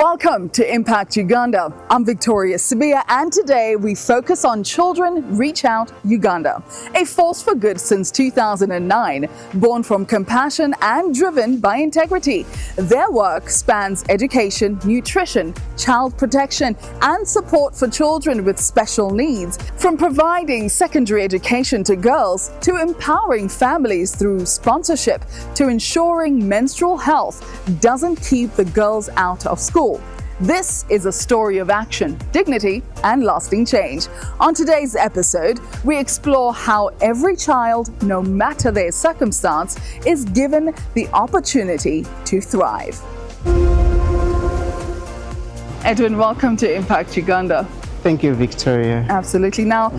Welcome to Impact Uganda. I'm Victoria Sabia, and today we focus on children Reach Out Uganda, a force for good since 2009, born from compassion and driven by integrity. Their work spans education, nutrition, child protection, and support for children with special needs, from providing secondary education to girls, to empowering families through sponsorship, to ensuring menstrual health doesn't keep the girls out of school. This is a story of action, dignity, and lasting change. On today's episode, we explore how every child, no matter their circumstance, is given the opportunity to thrive. Edwin, welcome to Impact Uganda. Thank you, Victoria. Absolutely. Now,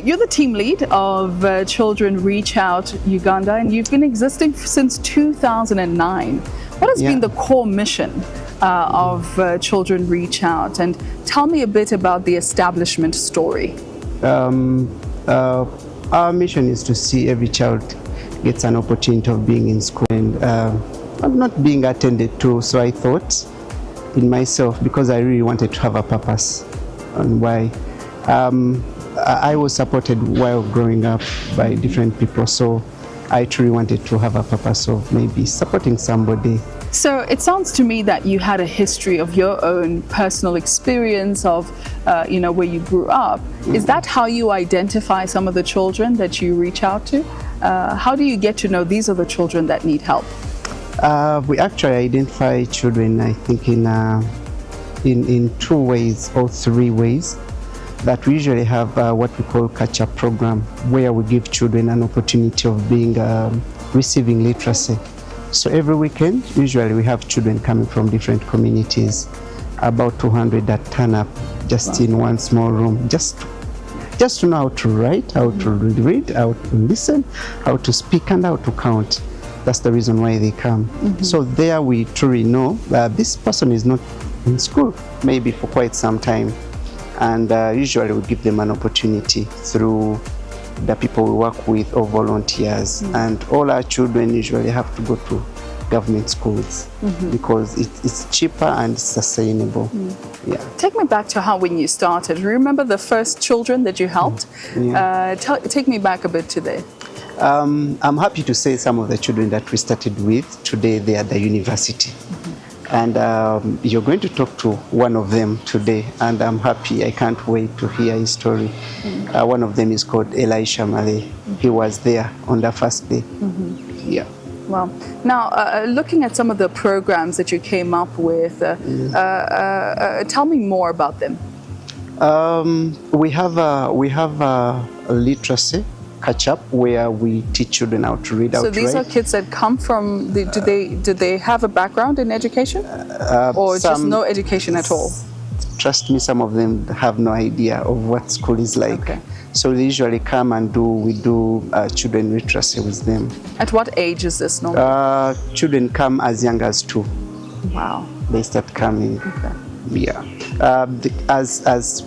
you're the team lead of Children Reach Out Uganda, and you've been existing since 2009. What has been the core mission of Children Reach Out? And tell me a bit about the establishment story. Our mission is to see every child gets an opportunity of being in school and not being attended to. So I thought in myself, because I really wanted to have a purpose on why. I was supported while growing up by different people, so I truly wanted to have a purpose of maybe supporting somebody. So it sounds to me that you had a history of your own personal experience of, where you grew up. Is that how you identify some of the children that you reach out to? How do you get to know these are the children that need help? We actually identify children, I think, in two ways or three ways. That we usually have what we call catch-up program, where we give children an opportunity of being receiving literacy. So every weekend, usually we have children coming from different communities, about 200 that turn up just in one small room, just to know how to write, how to read, how to listen, how to speak, and how to count. That's the reason why they come. So there we truly know that this person is not in school, maybe for quite some time. And usually we give them an opportunity through the people we work with or volunteers. And all our children usually have to go to government schools because it's cheaper and it's sustainable. Yeah. Take me back to how when you started. Remember the first children that you helped? Take me back a bit to there. I'm happy to say some of the children that we started with, today they are at the university. And you're going to talk to one of them today, and I'm happy. I can't wait to hear his story. One of them is called Elisha Malay. He was there on the first day. Yeah. Wow. Now, looking at some of the programs that you came up with, tell me more about them. We have a literacy catch-up where we teach children how to read, how to write. So these are kids that come from, do they have a background in education? Or just no education at all? Trust me, some of them have no idea of what school is like. Okay. So they usually come and we do children literacy with them. At what age is this normally? Children come as young as 2. Wow. They start coming. Okay. Yeah.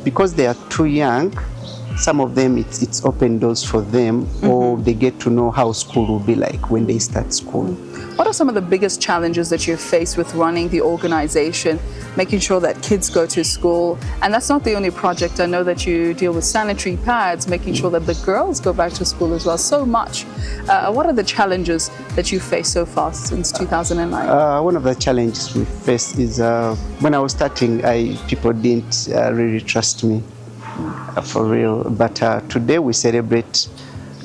Because they are too young, some of them it's open doors for them, or they get to know how school will be like when they start school. What are some of the biggest challenges that you face with running the organization, making sure that kids go to school? And that's not the only project. I know that you deal with sanitary pads, making sure that the girls go back to school as well. So much. What are the challenges that you face so far since 2009? One of the challenges we face is when I was starting, people didn't really trust me. For real, but today we celebrate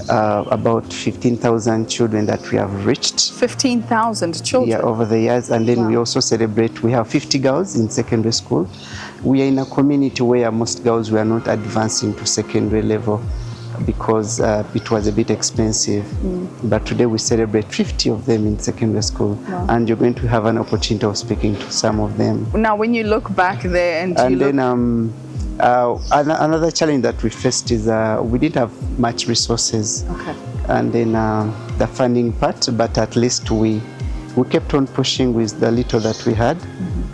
about 15,000 children that we have reached. 15,000 children? Yeah, over the years. And then we also celebrate, we have 50 girls in secondary school. We are in a community where most girls were not advancing to secondary level because it was a bit expensive. But today we celebrate 50 of them in secondary school. Wow. And you're going to have an opportunity of speaking to some of them. Now, when you look back there another challenge that we faced is we didn't have much resources. Okay. And then the funding part, but at least we kept on pushing with the little that we had.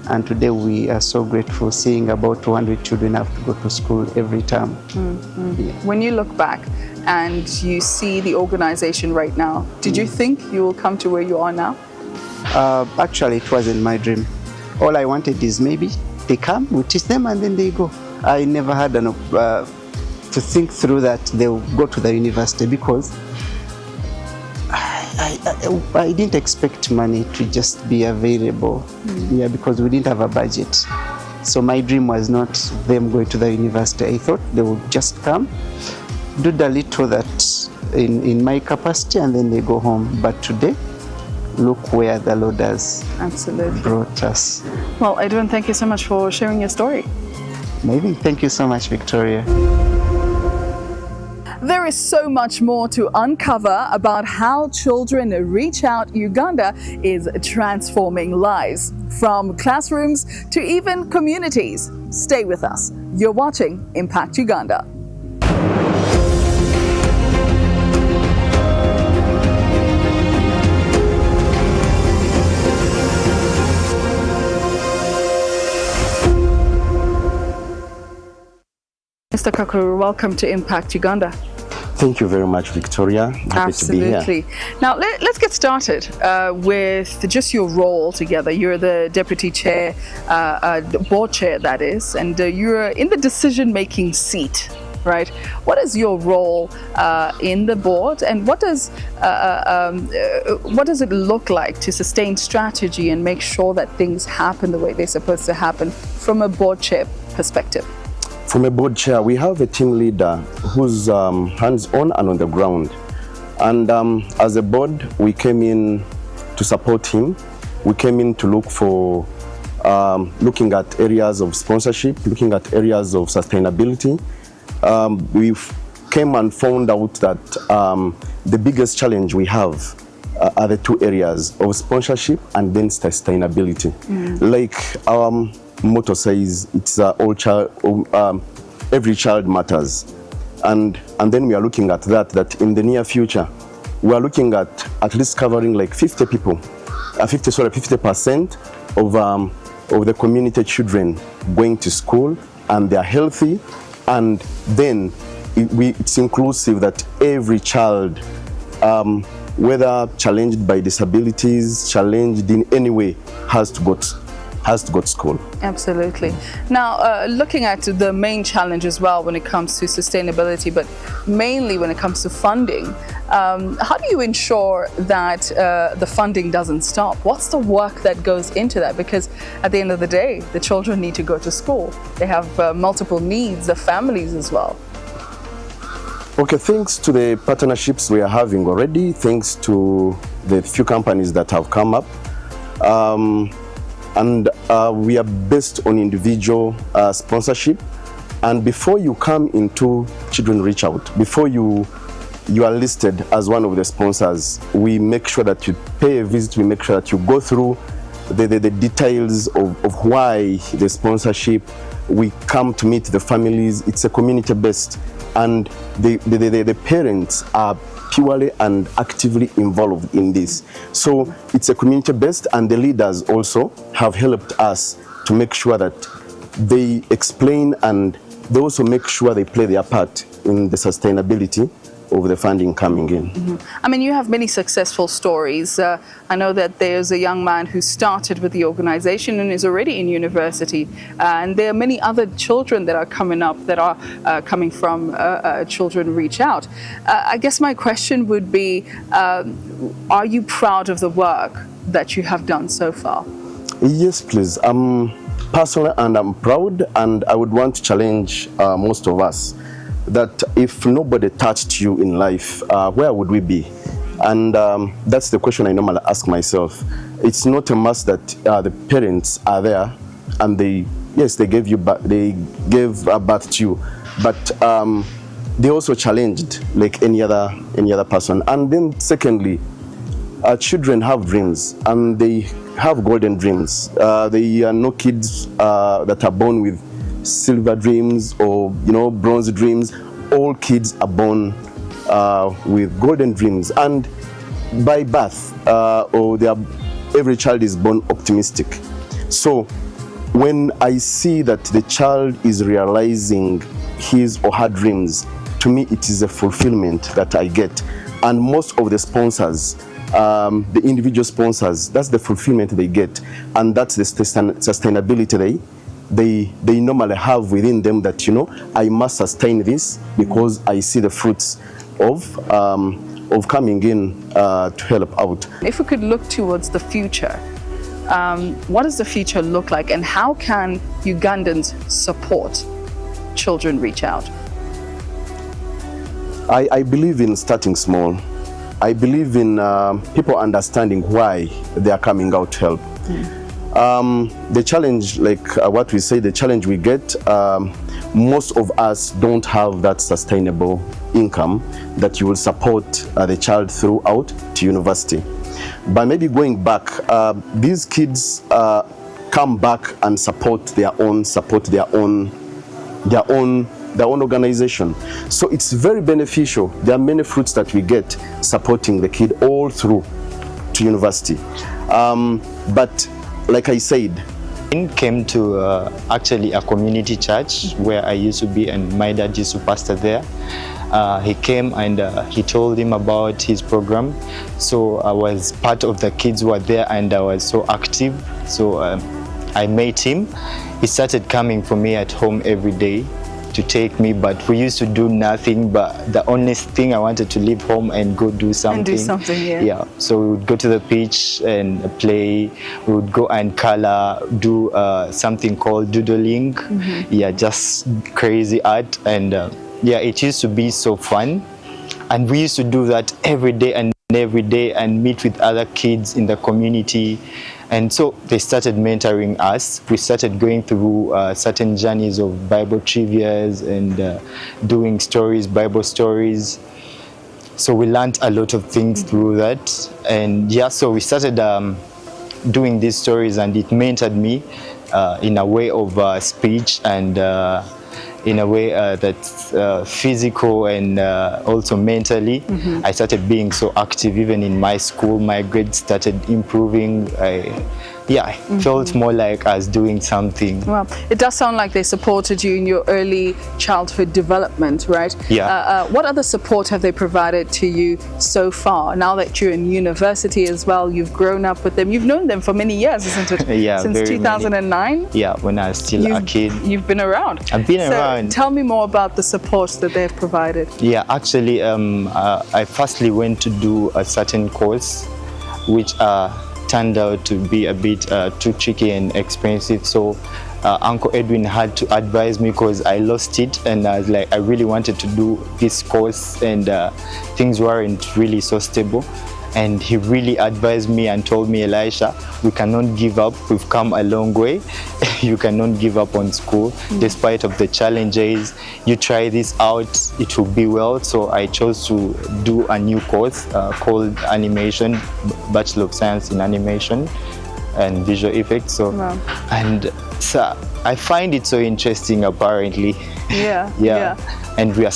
And today we are so grateful seeing about 200 children have to go to school every term. Yeah. When you look back and you see the organization right now, did you think you will come to where you are now? Actually, it wasn't my dream. All I wanted is maybe they come, we teach them, and then they go. I never had to think through that they'll go to the university, because I didn't expect money to just be available. Yeah, because we didn't have a budget. So my dream was not them going to the university. I thought they would just come, do the little that in my capacity, and then they go home. But today, look where the Lord has brought us. Well, Edwin, thank you so much for sharing your story. Maybe. Thank you so much, Victoria. There is so much more to uncover about how children Reach Out Uganda is transforming lives, from classrooms to even communities. Stay with us. You're watching Impact Uganda. Mr. Kakuru, welcome to Impact Uganda. Thank you very much, Victoria. Happy to be here. Now, let's get started with just your role together. You're the deputy chair, board chair, that is, and you're in the decision-making seat, right? What is your role in the board, and what does it look like to sustain strategy and make sure that things happen the way they're supposed to happen from a board chair perspective? From a board chair, we have a team leader who's hands-on and on the ground. And as a board, we came in to support him. We came in to look for, looking at areas of sponsorship, looking at areas of sustainability. We came and found out that the biggest challenge we have are the two areas of sponsorship and then sustainability. Like our motto says, it's all child, every child matters, and then we are looking at that in the near future we are looking at least covering like 50% of the community children going to school, and they are healthy, and then it's inclusive that every child, whether challenged by disabilities, challenged in any way, has to go to school. Absolutely. Now, looking at the main challenge as well when it comes to sustainability, but mainly when it comes to funding, how do you ensure that the funding doesn't stop? What's the work that goes into that? Because at the end of the day, the children need to go to school. They have multiple needs, the families as well. Okay, thanks to the partnerships we are having already, thanks to the few companies that have come up, and we are based on individual sponsorship. And before you come into Children Reach Out, before you are listed as one of the sponsors, we make sure that you pay a visit, we make sure that you go through the details of why the sponsorship. We come to meet the families. It's a community based, and the parents are purely and actively involved in this. So it's a community based, and the leaders also have helped us to make sure that they explain, and they also make sure they play their part in the sustainability of the funding coming in. I mean, you have many successful stories. I know that there's a young man who started with the organization and is already in university, and there are many other children that are coming up that are coming from Children Reach Out. I guess my question would be, are you proud of the work that you have done so far? Yes, please. Personally, and I'm proud, and I would want to challenge most of us that if nobody touched you in life, where would we be? And that's the question I normally ask myself. It's not a must that the parents are there and they gave you they gave birth to you, but they also challenged like any other person. And then secondly, children have dreams, and they have golden dreams. They are no kids that are born with silver dreams or bronze dreams. All kids are born with golden dreams, and by birth every child is born optimistic. So when I see that the child is realizing his or her dreams, to me it is a fulfillment that I get. And most of the sponsors the individual sponsors. That's the fulfillment they get, and that's the sustainability they normally have within them, that, you know, I must sustain this because I see the fruits of coming in to help out. If we could look towards the future, what does the future look like, and how can Ugandans support Children Reach Out? I believe in starting small. I believe in people understanding why they are coming out to help. The challenge, like what we say, the challenge we get, most of us don't have that sustainable income that you will support the child throughout to university. But maybe going back, these kids come back and support their own organization. So it's very beneficial. There are many fruits that we get supporting the kid all through to university. But like I said, I came to actually a community church where I used to be, and my dad used to pastor there. He came and he told him about his program. So I was part of the kids who were there, and I was so active. So I met him. He started coming for me at home every day to take me, but we used to do nothing. But the only thing, I wanted to leave home and go do something. And do something, yeah. Yeah. So we would go to the beach and play. We would go and color, do something called doodling. Yeah, just crazy art. And yeah, it used to be so fun. And we used to do that every day and meet with other kids in the community. And so they started mentoring us. We started going through certain journeys of Bible trivias and doing stories, Bible stories. So we learned a lot of things through that. And yeah, so we started doing these stories, and it mentored me in a way of speech and in a way that's physical and also mentally. I started being so active. Even in my school, my grades started improving. I felt more like I was doing something. Well, it does sound like they supported you in your early childhood development, right? Yeah. What other support have they provided to you so far? Now that you're in university as well, you've grown up with them. You've known them for many years, isn't it? Yeah, since 2009? Yeah, when I was still a kid. You've been around. I've been around. Tell me more about the support that they've provided. Yeah, actually, I firstly went to do a certain course, which turned out to be a bit too tricky and expensive. So Uncle Edwin had to advise me, because I lost it, and I was like, I really wanted to do this course, and things weren't really so stable. And he really advised me and told me, Elisha, we cannot give up. We've come a long way. You cannot give up on school, despite of the challenges. You try this out, it will be well. So I chose to do a new course called Animation, Bachelor of Science in Animation and Visual Effects. So, and so I find it so interesting, apparently. Yeah. And we are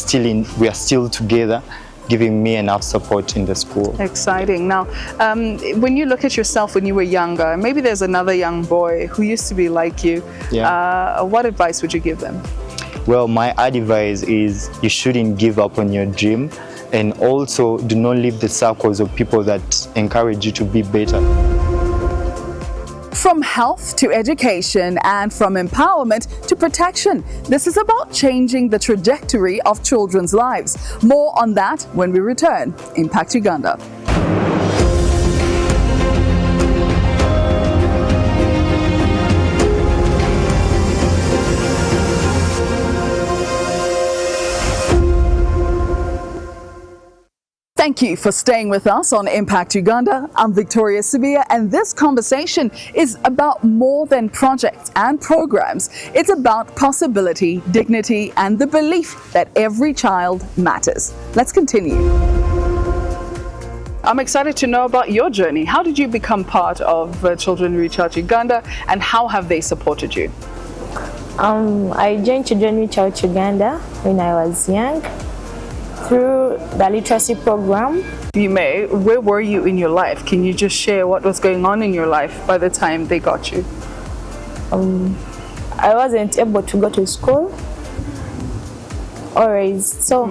still together, giving me enough support in the school. Exciting. Now, when you look at yourself when you were younger, maybe there's another young boy who used to be like you. Yeah. What advice would you give them? Well, my advice is you shouldn't give up on your dream, and also do not leave the circles of people that encourage you to be better. From health to education, and from empowerment to protection, this is about changing the trajectory of children's lives. More on that when we return. Impact Uganda. Thank you for staying with us on Impact Uganda. I'm Victoria Sabia, and this conversation is about more than projects and programs. It's about possibility, dignity, and the belief that every child matters. Let's continue. I'm excited to know about your journey. How did you become part of Children Reachout Uganda, and how have they supported you? I joined Children Reachout Uganda when I was young, through the literacy program. You may. Where were you in your life? Can you just share what was going on in your life by the time they got you? I wasn't able to go to school always. So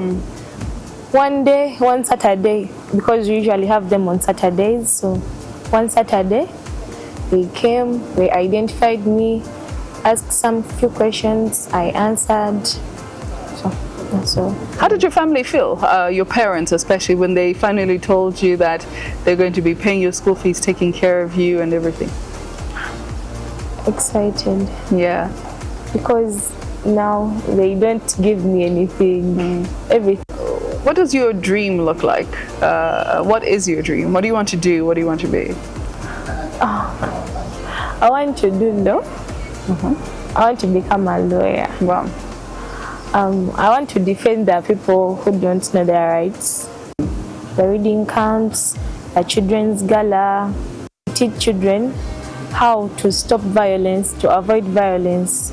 one Saturday, because we usually have them on Saturdays. So one Saturday, they came, they identified me, asked some few questions, I answered. So that's all. How did your family feel, your parents especially, when they finally told you that they're going to be paying your school fees, taking care of you and everything? Excited. Yeah. Because now they don't give me anything, everything. What does your dream look like? What is your dream? What do you want to do? What do you want to be? I want to do law. I want to become a lawyer. Wow. I want to defend the people who don't know their rights. The reading camps, the children's gala, teach children how to stop violence, to avoid violence.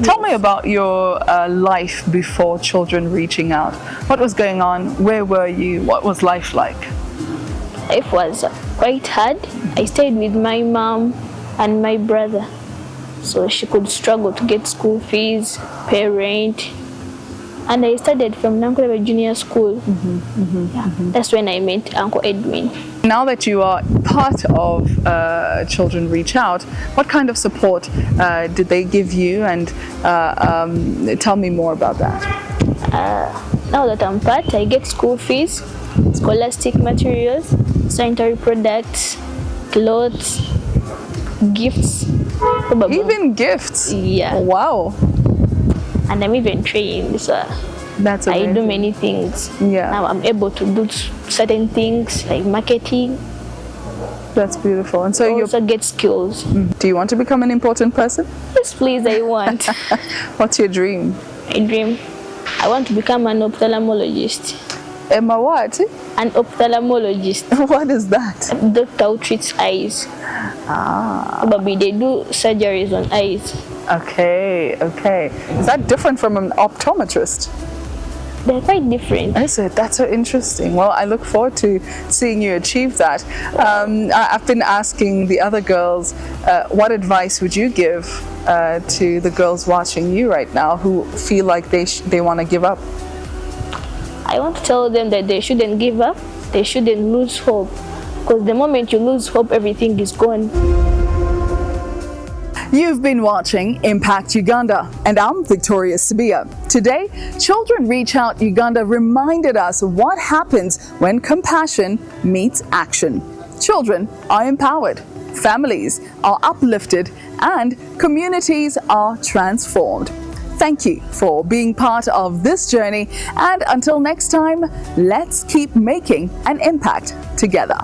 Tell me about your life before Children Reaching Out. What was going on? Where were you? What was life like? Life was quite hard. I stayed with my mom and my brother, so she could struggle to get school fees, pay rent. And I started from Nankurebe Junior School. That's when I met Uncle Edwin. Now that you are part of Children Reach Out, what kind of support did they give you, and tell me more about that? Now that I'm part, I get school fees, scholastic materials, sanitary products, clothes, gifts. Probably. Even gifts? Yeah. Wow. And I'm even trained, so That's I amazing. do many things. Yeah. Now I'm able to do certain things like marketing. That's beautiful. And so you Also get skills. do you want to become an important person? Yes, please, I want. What's your dream? I dream. I want to become an ophthalmologist. Emma, what? An ophthalmologist. What is that? Doctor who treats eyes. Probably they do surgeries on eyes. Okay, okay. Is that different from an optometrist? They're quite different. Is it? That's so interesting. Well, I look forward to seeing you achieve that. I've been asking the other girls, what advice would you give to the girls watching you right now who feel like they want to give up? I want to tell them that they shouldn't give up. They shouldn't lose hope. Because the moment you lose hope, everything is gone. You've been watching Impact Uganda, and I'm Victoria Sabia. Today, Children Reach Out Uganda reminded us what happens when compassion meets action. Children are empowered, families are uplifted, and communities are transformed. Thank you for being part of this journey, and until next time, let's keep making an impact together.